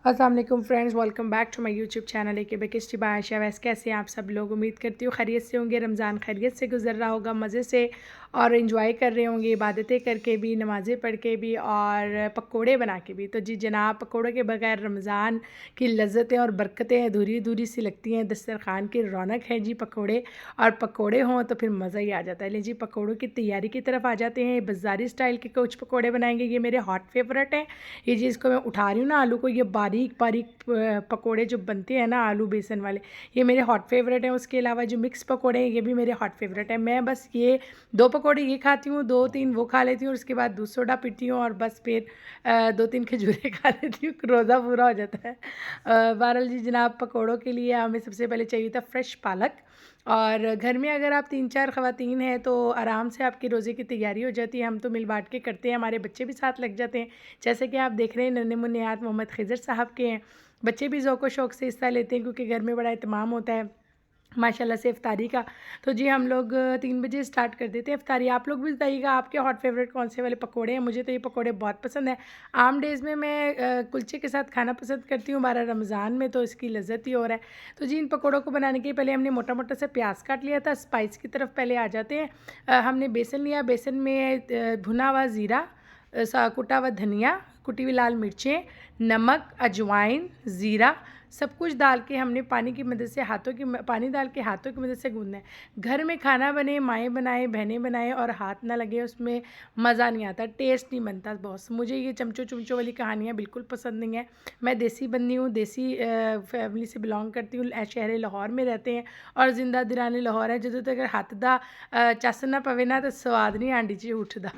अस्सलाम वालेकुम friends, welcome back to my YouTube channel A K बेकिस्टी बाय आयशा। वैसे कैसे हैं आप सब लोग? उम्मीद करती हूँ खैरियत से होंगे। रमज़ान खैरियत से गुजर रहा होगा, मज़े से और इन्जॉय कर रहे होंगे, इबादतें करके भी, नमाज़ें पढ़ के भी और पकोड़े बना के भी। तो जी जनाब, पकोड़े के बगैर रमज़ान की लज्जतें और बरकतें अधूरी अधूरी सी लगती हैं। दस्तरखान की रौनक है जी पकोड़े, और पकोड़े हों तो फिर मज़ा ही आ जाता है। ले जी पकोड़ों की तैयारी की तरफ आ जाते हैं। बाज़ारी स्टाइल के कुछ पकोड़े बनाएंगे, ये मेरे हॉट फेवरेट हैं। ये जी इसको मैं उठा रही हूँ ना आलू को, ये बारीक बारीक पकोड़े जो बनते हैं ना आलू बेसन वाले, ये मेरे हॉट फेवरेट हैं। उसके अलावा जो मिक्स पकोड़े हैं ये भी मेरे हॉट फेवरेट हैं। मैं बस ये 2 पकोड़े ये खाती हूँ, 2-3 वो खा लेती हूँ और उसके बाद दूध सोडा पीती हूँ और बस फिर 2-3 खजूरें खा लेती हूँ, रोज़ा पूरा हो जाता है। बहरहाल जी जनाब, पकोड़ों के लिए हमें सबसे पहले चाहिए था फ्रेश पालक। और घर में अगर आप 3-4 ख़वातीन हैं तो आराम से आपकी रोज़े की तैयारी हो जाती है। हम तो मिल बाँट के करते हैं, हमारे बच्चे भी साथ लग जाते हैं। जैसे कि आप देख रहे हैं नन्हे मुन्ने हाथ मोहम्मद खिज़र साहब के हैं। बच्चे भी ज़ौक़ व शौक़ से हिस्सा लेते हैं क्योंकि घर में बड़ा एहतमाम होता है माशाल्लाह से इफ्तारी का। तो जी हम लोग 3 बजे स्टार्ट कर देते हैं इफ्तारी। आप लोग भी बताइएगा आपके हॉट फेवरेट कौन से वाले पकोड़े हैं? मुझे तो ये पकोड़े बहुत पसंद हैं। आम डेज़ में मैं कुलचे के साथ खाना पसंद करती हूँ, बारह रमज़ान में तो इसकी लज़्ज़त ही और है। तो जी इन पकोड़ों को बनाने के पहले हमने मोटा-मोटा सा प्याज़ काट लिया था। स्पाइस की तरफ पहले आ जाते हैं। हमने बेसन लिया, बेसन में भुना हुआ ज़ीरा, कुटा हुआ धनिया, कुटी हुई लाल मिर्चें, नमक, अजवाइन, ज़ीरा सब कुछ डाल के हमने पानी की मदद से पानी डाल के हाथों की मदद से गूँथना है। घर में खाना बने, माएँ बनाएँ, बहनें बनाएँ और हाथ ना लगे उसमें मज़ा नहीं आता, टेस्ट नहीं बनता बॉस। मुझे ये चमचों वाली कहानियाँ बिल्कुल पसंद नहीं है। मैं देसी बंदी हूँ, देसी फैमिली से बिलॉन्ग करती हूँ। शहर लाहौर में रहते हैं और जिंदा दिरानी लाहौर है। ਜਦੋਂ तक हत्थ दा चस ना पवे ना तो स्वाद नहीं हांडी च उठदा।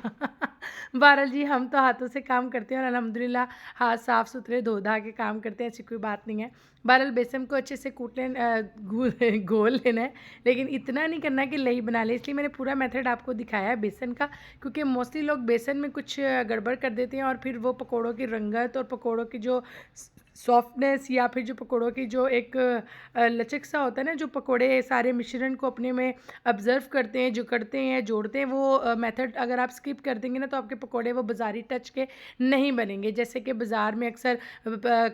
बहरहाल जी हम तो हाथों से काम करते हैं और अल्हम्दुलिल्लाह हाथ साफ़ सुथरे धो धा के काम करते हैं, ऐसी कोई बात नहीं है। बहरहाल बेसन को अच्छे से घोल लेना है, लेकिन इतना नहीं करना कि लई बना ले। इसलिए मैंने पूरा मेथड आपको दिखाया है बेसन का, क्योंकि मोस्टली लोग बेसन में कुछ गड़बड़ कर देते हैं और फिर वो पकोड़ों की रंगत और पकोड़ों की जो सॉफ्टनेस या फिर जो पकोड़ों की जो एक लचक सा होता है ना, जो पकोड़े सारे मिश्रण को अपने में ऑब्ज़र्व करते हैं, जो करते हैं, जोड़ते हैं, वो मेथड अगर आप स्किप कर देंगे ना तो आपके पकोड़े वो बाज़ारी टच के नहीं बनेंगे। जैसे कि बाज़ार में अक्सर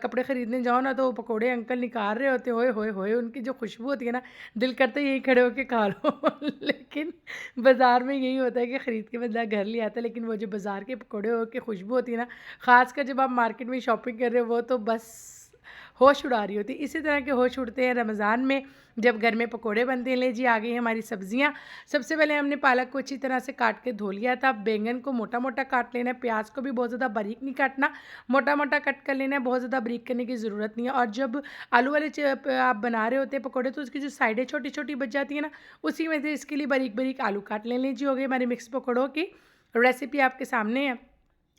कपड़े ख़रीदने जाओ ना तो पकोड़े अंकल निकाल रहे होते हैं, ओए होए होए उनकी जो खुशबू होती है ना, दिल करता है यहीं खड़े होके खा लो। लेकिन बाज़ार में यही होता है कि ख़रीद के बंदा घर ले आता है, लेकिन वो जो बाज़ार के पकोड़े हो के खुशबू होती है ना, ख़ासकर जब आप मार्केट में शॉपिंग कर रहे हो, वो तो बस होश उड़ा रही होती है। इसी तरह के होश उड़ते हैं रमज़ान में जब घर में पकोड़े बनते हैं। ले जी आ गई हमारी सब्ज़ियाँ। सबसे पहले हमने पालक को अच्छी तरह से काट के धो लिया था। बैंगन को मोटा मोटा काट लेना है, प्याज को भी बहुत ज़्यादा बारीक नहीं काटना, मोटा मोटा कट कर लेना है, बहुत ज़्यादा बारीक करने की ज़रूरत नहीं है। और जब आलू वाले आप बना रहे होते हैं पकोड़े तो उसकी जो साइडें छोटी छोटी बच जाती है ना, उसी में से इसके लिए बारीक बारीक आलू काट लें। जी हो गई हमारी मिक्स पकौड़ों की रेसिपी आपके सामने है।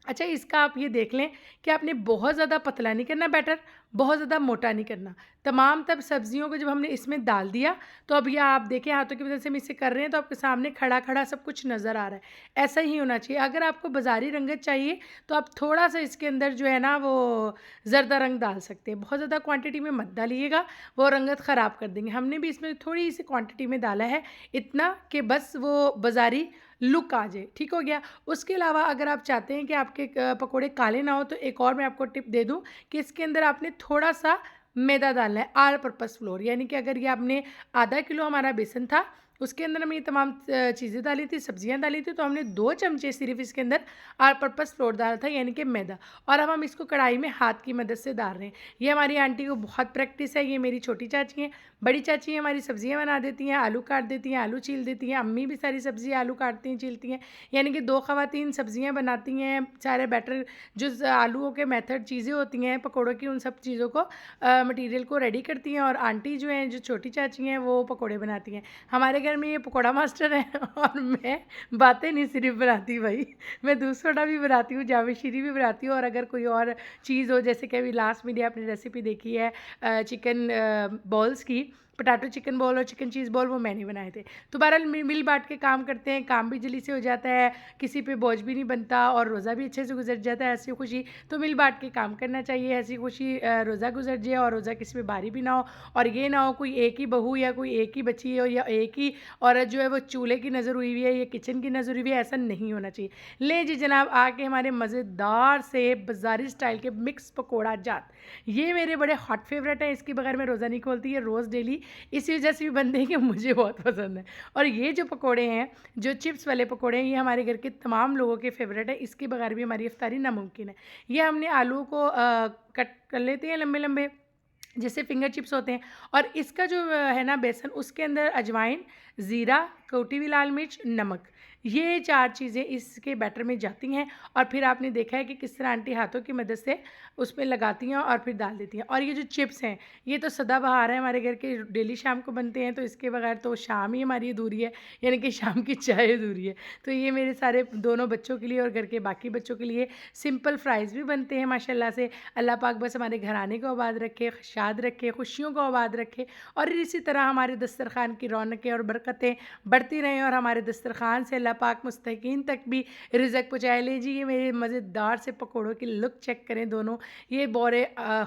अच्छा, इसका आप ये देख लें कि आपने बहुत ज़्यादा पतला नहीं करना बैटर, बहुत ज़्यादा मोटा नहीं करना। तमाम तब सब्ज़ियों को जब हमने इसमें डाल दिया तो अब यह आप देखें हाथों की मदद से हम इसे कर रहे हैं तो आपके सामने खड़ा-खड़ा सब कुछ नज़र आ रहा है। ऐसा ही होना चाहिए। अगर आपको बाज़ारी रंगत चाहिए तो आप थोड़ा-सा इसके अंदर जो है ना वो ज़रदा रंग डाल सकते हैं। बहुत ज़्यादा क्वांटिटी में मत डालिएगा, वो रंगत ख़राब कर देंगे। हमने भी इसमें थोड़ी-सी क्वांटिटी में डाला है, इतना कि बस वो बाज़ारी लुक आ जाए, ठीक हो गया। उसके अलावा अगर आप चाहते हैं कि आपके पकोड़े काले ना हो तो एक और मैं आपको टिप दे दूँ कि इसके अंदर आपने थोड़ा-सा मैदा डालना है, ऑल पर्पस फ्लोर। यानी कि अगर ये आपने आधा किलो हमारा बेसन था, उसके अंदर हमने ये तमाम चीज़ें डाली थी, सब्जियाँ डाली थी, तो हमने 2 चमचे सिर्फ़ इसके अंदर ऑल पर्पस फ्लोर डाला था, यानी कि मैदा। और अब हम इसको कढ़ाई में हाथ की मदद से डाल रहे हैं। ये हमारी आंटी को बहुत प्रैक्टिस है, ये मेरी छोटी चाची हैं। बड़ी चाची हमारी सब्जियाँ बना देती हैं, आलू काट देती हैं, आलू छील देती हैं। अम्मी भी सारी सब्ज़ी आलू काटती हैं, छीलती हैं। यानी कि 2 ख़वातीन सब्जियाँ बनाती हैं, सारे बैटर जो आलूओं के मेथड चीज़ें होती हैं पकोड़ों की, उन सब चीज़ों को मटीरियल को रेडी करती हैं। और आंटी जो हैं, जो छोटी चाची हैं, वो पकोड़े बनाती हैं। हमारे घर में ये पकोड़ा मास्टर है और मैं बातें नहीं सिर्फ बनाती भाई, मैं दूध सोडा भी बनाती हूँ, जावे शीरी भी बनाती हूँ। और अगर कोई और चीज़ हो, जैसे कि अभी लास्ट में आपने रेसिपी देखी है चिकन बॉल्स की, पोटैटो चिकन बॉल और चिकन चीज़ बॉल वो मैंने बनाए थे। तो बहरहाल मिल बाँट के काम करते हैं, काम भी जल्दी से हो जाता है, किसी पे बोझ भी नहीं बनता और रोज़ा भी अच्छे से गुज़र जाता है, हँसी खुशी। तो मिल बाँट के काम करना चाहिए, हँसी खुशी रोज़ा गुज़र जाए और रोज़ा किसी पे भारी भी ना हो, और ये ना हो कोई एक ही बहू या कोई एक ही बच्ची हो या एक ही औरत जो है वो चूल्हे की नज़र हुई हुई है या किचन की नज़र हुई हुई है, ऐसा नहीं होना चाहिए। ले जी जनाब, आके हमारे मज़ेदार से बाज़ारी स्टाइल के मिक्स पकौड़ा जात। ये मेरे बड़े हॉट फेवरेट हैं, इसके बगैर मैं रोज़ा नहीं खोलती, ये रोज़ डेली इसी वजह से भी बनते हैं कि मुझे बहुत पसंद है। और ये जो पकोड़े हैं, जो चिप्स वाले पकोड़े हैं, ये हमारे घर के तमाम लोगों के फेवरेट है, इसके बगैर भी हमारी इफ्तारी नामुमकिन है। ये हमने आलू को कट कर लेते हैं लंबे लंबे, जैसे फिंगर चिप्स होते हैं, और इसका जो है ना बेसन, उसके अंदर अजवाइन, ज़ीरा, कटी हुई लाल मिर्च, नमक, ये 4 चीज़ें इसके बैटर में जाती हैं। और फिर आपने देखा है कि किस तरह आंटी हाथों की मदद से उस पे लगाती हैं और फिर डाल देती हैं। और ये जो चिप्स हैं, ये तो सदाबहार है, हमारे घर के डेली शाम को बनते हैं, तो इसके बगैर तो शाम ही हमारी अधूरी है, यानी कि शाम की चाय अधूरी है। तो ये मेरे सारे दोनों बच्चों के लिए और घर के बाकी बच्चों के लिए सिंपल फ्राइज़ भी बनते हैं माशाल्लाह से। अल्लाह पाक बस हमारे घराने को आबाद रखे, शाद रखे, खुशियों को आबाद रखे, और इसी तरह हमारे दस्तरखान की रौनकें और बरकतें बढ़ती रहें और हमारे दस्तरखान से अल्लाह पाक मुस्तकीन तक भी रिज़्क़ पहुँचाए। लीजिए ये मेरे मज़ेदार से पकौड़ों की लुक चेक करें दोनों, ये बड़े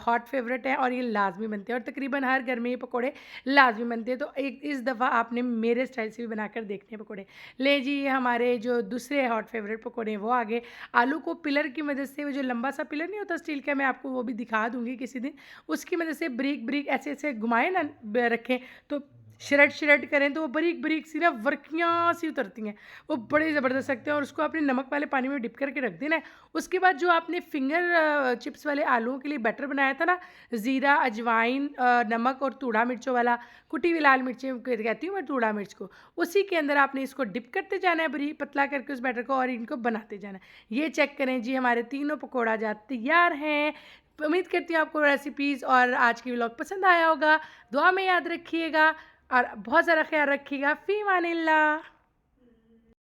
हॉट फेवरेट हैं और ये लाजमी बनते हैं, और तकरीबन हर घर में ये पकौड़े लाजमी बनते हैं। तो एक इस दफ़ा आपने मेरे स्टाइल से भी बनाकर देखने हैं पकौड़े। ले जी, ये हमारे जो दूसरे हॉट फेवरेट पकौड़े हैं वो आगे। आलू को पिलर की मदद से, वो जो लंबा सा पिलर नहीं होता स्टील का, मैं आपको वो भी दिखा दूँगी किसी दिन, उसकी मदद से ब्रीक ब्रीक ऐसे ऐसे घुमाएँ ना, रखें तो श्रेड करें तो वो बारीक बारीक सी ना वर्कियाँ सी उतरती हैं, वो बड़े ज़बरदस्त लगते हैं। और उसको आपने नमक वाले पानी में डिप करके रख देना है। उसके बाद जो आपने फिंगर चिप्स वाले आलूओं के लिए बैटर बनाया था ना, ज़ीरा, अजवाइन, नमक और तूड़ा मिर्चों वाला, कुटी हुई लाल मिर्चें कहती हूँ मैं तूड़ा मिर्च को, उसी के अंदर आपने इसको डिप करते जाना है बरी पतला करके उस बैटर को, और इनको बनाते जाना है। ये चेक करें जी, हमारे तीनों पकौड़ा जात तैयार हैं। उम्मीद करती हूँ आपको रेसिपीज़ और आज की व्लॉग पसंद आया होगा। दुआ में याद रखिएगा और बहुत ज़्यादा ख्याल रखिएगा। फ़ी अमानिल्लाह।